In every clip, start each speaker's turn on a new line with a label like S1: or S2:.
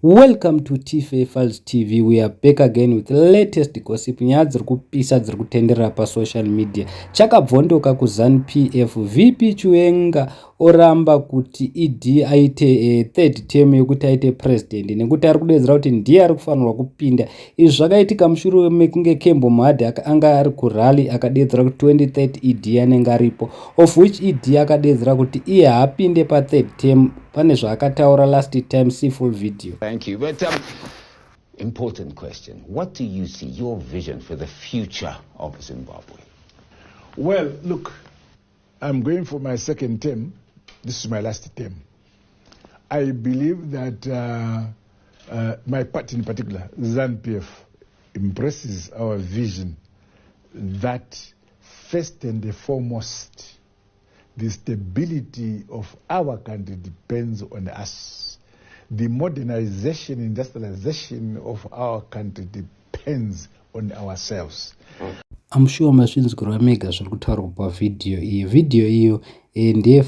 S1: Welcome to Files TV. We are back again with the latest gossip. Nyaya dziri kupisa dziri kutenderera pa social media. Chakabvondoka ku Zanupf, VP chiwenga oramba kuti idi aite third term yokuti aite president nekuti ari kudedzera kuti ndiye ari kufanirwa kupinda. Izvi zvakaitika mushure mekunge Chakabvondoka anga ari kurally akadedzera kuti 2030 idi anenge aripo, of which idi akadedzera kuti iye haapinde pa third term. Pane zvaakataura last time. See full video.
S2: Thank you. But important question. What do you see, your vision for the future of Zimbabwe?
S3: Well, look, I'm going for my second term. This is my last term. I believe that my party in particular, Zanupf, embraces our vision that first and foremost, the stability of our country depends on us. The modernization, industrialization of our country depends on ourselves.
S1: I'm sure masvinzgirwa mega zviri kutaurwa pavidhio iyi. Video iyo ndiye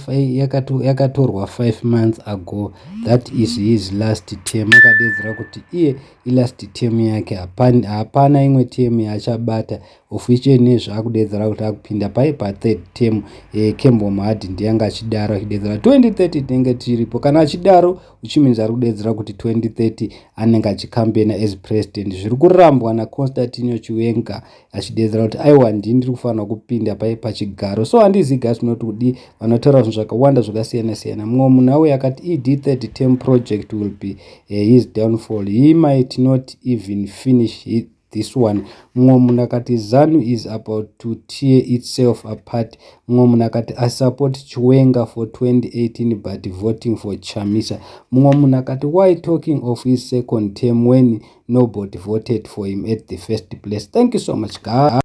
S1: yakatorwa 5 months ago. That is his last term. Akadedzera kuti iye last term yake hapana imwe term yaachabata, of which nezvaakudedzera kuti akupinda pa third term. Chakabvondoka ndiye anga achidaro achidedzera 2030 tinenge tiripo. Kana achidaro uchimeans ari kudedzera kuti 2030 anenge achikambena as president. Zviri kurambwa naConstantine chiwenga achidedzera kuti aiwa ndiri kufanira kupinda pachigaro. So handizi guys not kudi vanotaura zvinhu zvakawanda zvakasiyana siyana. Mumwe munhu auya akati third term project will be his downfall. He might not even finish this one. Mumwe munhu akati ZANU is about to tear itself apart. Mumwe munhu akati I support chiwenga for 2018 but voting for Chamisa. Mumwe munhu akati why talking of his second term when nobody voted for him at the first place. Thank you so much guys.